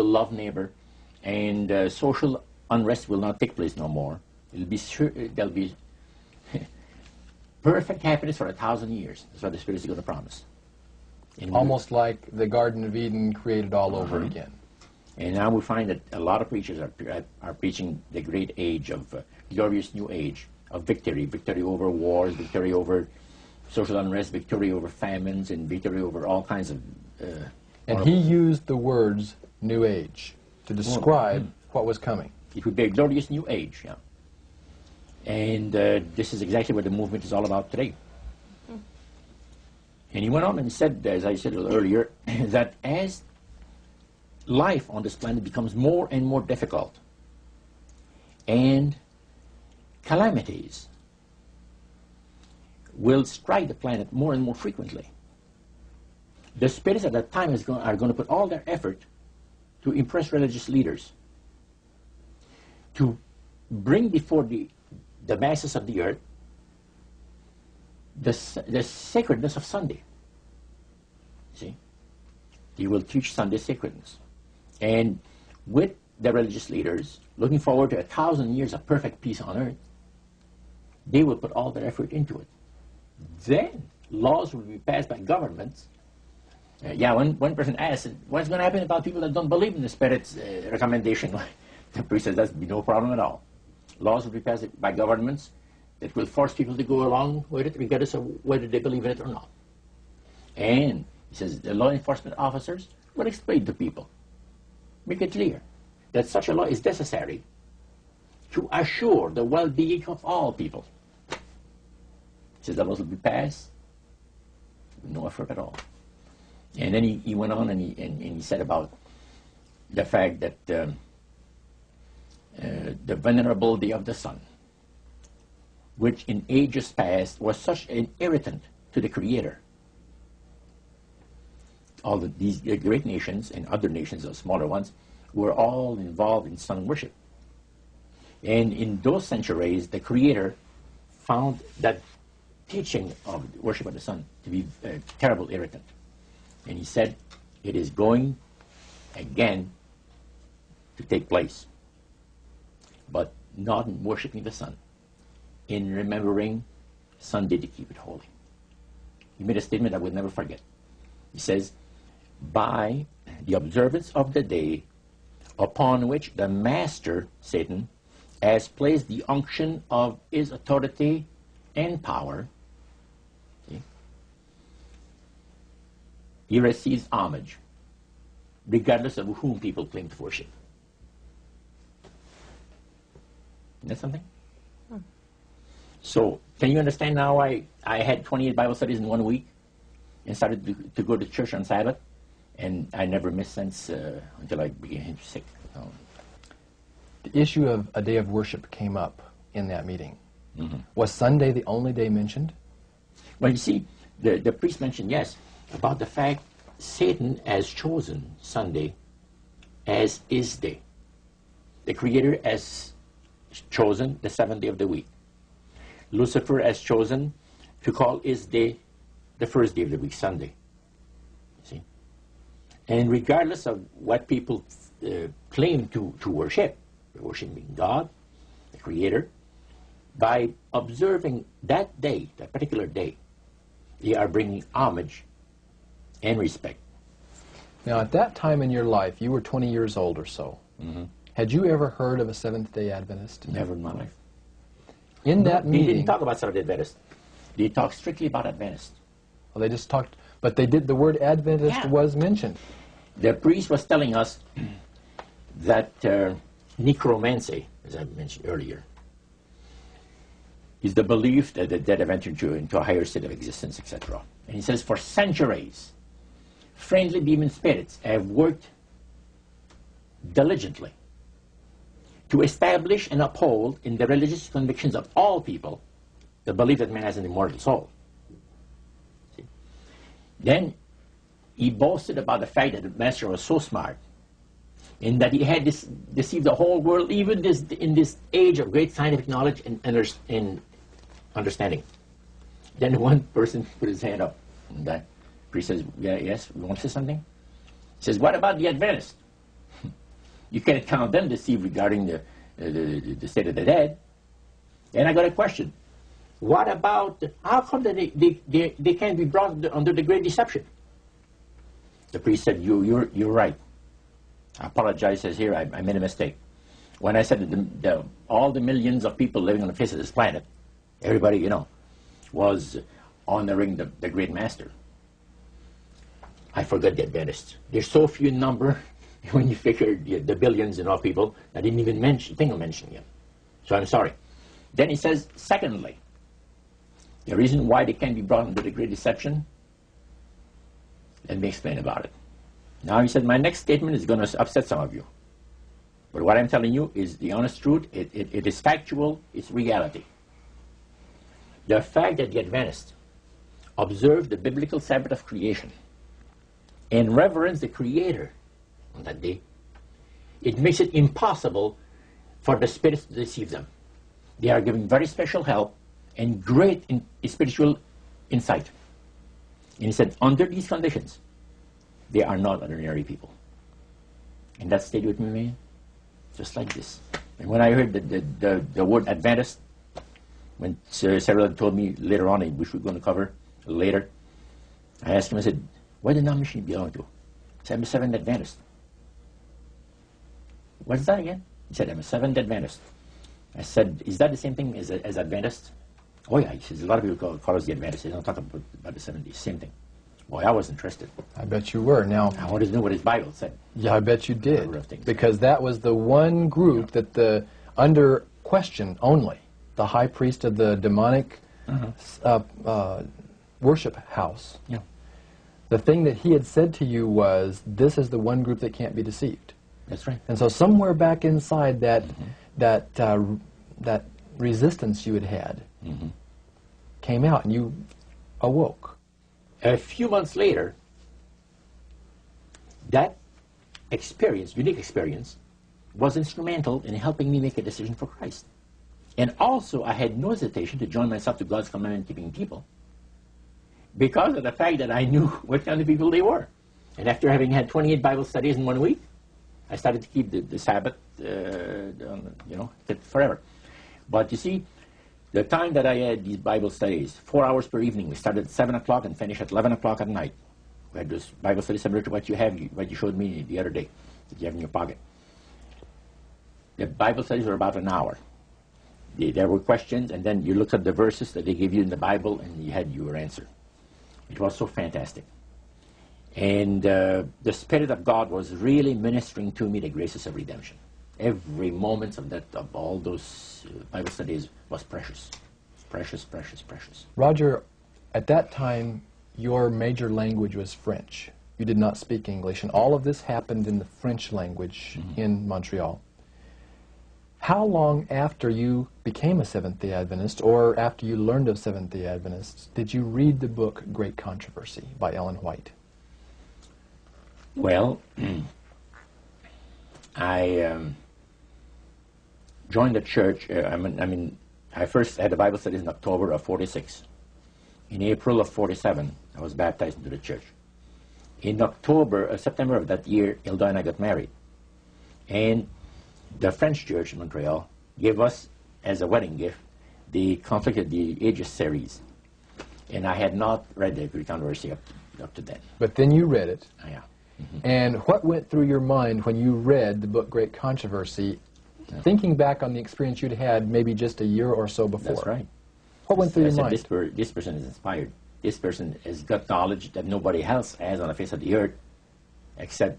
love neighbor, and social unrest will not take place no more. It'll be sure, there'll be perfect happiness for 1,000 years. That's what the Spirit is going to promise. And almost like the Garden of Eden created all over again. And now we find that a lot of preachers are preaching the great age of glorious new age of victory, victory over wars, victory over social unrest, victory over famines, and victory over all kinds of... and he used the words New Age to describe what was coming. It would be a glorious new age, yeah. And this is exactly what the movement is all about today. And he went on and said, as I said earlier, that as life on this planet becomes more and more difficult, and calamities will strike the planet more and more frequently, the spirits at that time are going to put all their effort to impress religious leaders, to bring before the masses of the earth the sacredness of Sunday. See? He will teach Sunday sacredness. And with the religious leaders, looking forward to 1,000 years of perfect peace on earth, they will put all their effort into it. Then laws will be passed by governments. One person asked, what's going to happen about people that don't believe in the Spirit's recommendation? The priest says, that'll be no problem at all. Laws will be passed by governments that will force people to go along with it, regardless of whether they believe in it or not. And he says the law enforcement officers will explain to people, make it clear that such a law is necessary to assure the well-being of all people. He says the laws will be passed with no effort at all. And then he went on and he said about the fact that the venerability of the sun, which in ages past was such an irritant to the Creator. All these great nations and other nations, the smaller ones, were all involved in sun worship. And in those centuries, the Creator found that teaching of worship of the sun to be a terrible irritant. And he said, it is going again to take place, but not in worshiping the sun, in remembering Sunday to keep it holy. He made a statement I will never forget. He says, by the observance of the day upon which the master, Satan, has placed the unction of his authority and power, see, he receives homage, regardless of whom people claim to worship. Isn't that something? So, can you understand now why I had 28 Bible studies in 1 week and started to go to church on Sabbath? And I never missed since until I became sick. The issue of a day of worship came up in that meeting. Was Sunday the only day mentioned? Well, you see, the priest mentioned, yes, about the fact Satan has chosen Sunday as his day. The Creator has chosen the 7th day of the week. Lucifer has chosen to call his day the first day of the week, Sunday. See? And regardless of what people claim to worship, worshiping God, the Creator, by observing that day, that particular day, they are bringing homage and respect. Now, at that time in your life, you were 20 years old or so. Had you ever heard of a Seventh-day Adventist? Never in my life. In that meeting... They didn't talk about Seventh-day Adventist. They talked strictly about Adventist. Well, they just talked... But they did... The word Adventist was mentioned. The priest was telling us that necromancy, as I mentioned earlier, is the belief that the dead have entered into a higher state of existence, etc. And he says, for centuries, friendly demon spirits have worked diligently to establish and uphold in the religious convictions of all people the belief that man has an immortal soul. See? Then he boasted about the fact that the master was so smart in that he had deceived the whole world, even in this age of great scientific knowledge and understanding. Then one person put his hand up, and that priest says, yes, you want to say something? He says, what about the Adventists? You cannot count them deceive regarding the state of the dead. And I got a question. What about, how come that they can't be brought under the great deception? The priest said, you're right. I apologize, says here, I made a mistake. When I said that all the millions of people living on the face of this planet, everybody, you know, was honoring the great master. I forgot the Adventists. There's so few in number when you figure the billions and all people. I didn't even think of mentioning them. So I'm sorry. Then he says, secondly, the reason why they can't be brought under the great deception, let me explain about it. Now he said, my next statement is going to upset some of you. But what I'm telling you is the honest truth. It is factual. It's reality. The fact that the Adventists observe the biblical Sabbath of creation and reverence the Creator on that day, it makes it impossible for the spirits to deceive them. They are giving very special help and great spiritual insight. And he said, under these conditions, they are not ordinary people. And that stayed with me, man, just like this. And when I heard the word Adventist, when Sarah told me later on, which we're going to cover later, I asked him, I said, what denomination do you belong to? He said, I'm a Seventh Adventist. What's that again? He said, I'm a Seventh Adventist. I said, is that the same thing as Adventist? Oh yeah, he says, a lot of people call us the Adventists. They don't talk about the 70s, same thing. Boy, I was interested. I bet you were. Now, I wanted to know what his Bible said. Yeah, I bet you did. Because that was the one group that under question only, the high priest of the demonic worship house, the thing that he had said to you was, this is the one group that can't be deceived. That's right. And so somewhere back inside that, that resistance you had came out and you awoke. A few months later, that experience, unique experience, was instrumental in helping me make a decision for Christ. And also, I had no hesitation to join myself to God's commandment-keeping people because of the fact that I knew what kind of people they were. And after having had 28 Bible studies in 1 week, I started to keep the Sabbath, forever. But you see, the time that I had these Bible studies, 4 hours per evening, we started at 7 o'clock and finished at 11 o'clock at night. We had this Bible study similar to what you showed me the other day, that you have in your pocket. The Bible studies were about an hour. There were questions, and then you looked at the verses that they gave you in the Bible, and you had your answer. It was so fantastic. And the Spirit of God was really ministering to me the graces of redemption. Every moment of all those Bible studies was precious. Precious, precious, precious. Roger, at that time, your major language was French. You did not speak English, and all of this happened in the French language in Montreal. How long after you became a Seventh-day Adventist, or after you learned of Seventh-day Adventists, did you read the book Great Controversy by Ellen White? Well, I joined the church. I first had the Bible studies in October of 46. In April of 47, I was baptized into the church. In September of that year, Hilda and I got married. And the French church in Montreal gave us, as a wedding gift, the Conflict of the Ages series. And I had not read the Great Controversy up to then. But then you read it. Yeah. And what went through your mind when you read the book Great Controversy, thinking back on the experience you'd had maybe just a year or so before? That's right. What went through your mind? This person is inspired. This person has got knowledge that nobody else has on the face of the earth, except,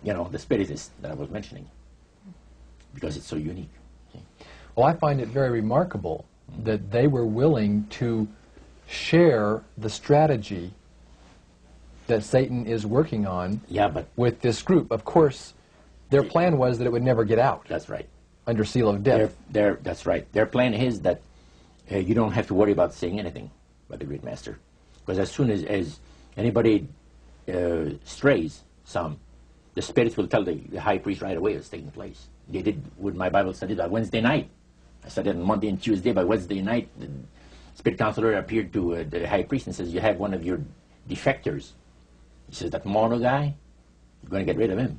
the Spiritists that I was mentioning, because it's so unique. Well, I find it very remarkable that they were willing to share the strategy that Satan is working on with this group. Of course, their plan was that it would never get out. That's right. Under seal of death. That's right. Their plan is that you don't have to worry about saying anything about the Great Master. Because as soon as anybody strays some, the spirits will tell the high priest right away what's taking place. They did with my Bible study on Wednesday night. I studied on Monday and Tuesday. By Wednesday night, the spirit counselor appeared to the high priest and says, you have one of your defectors. He says, that mono guy, you're going to get rid of him.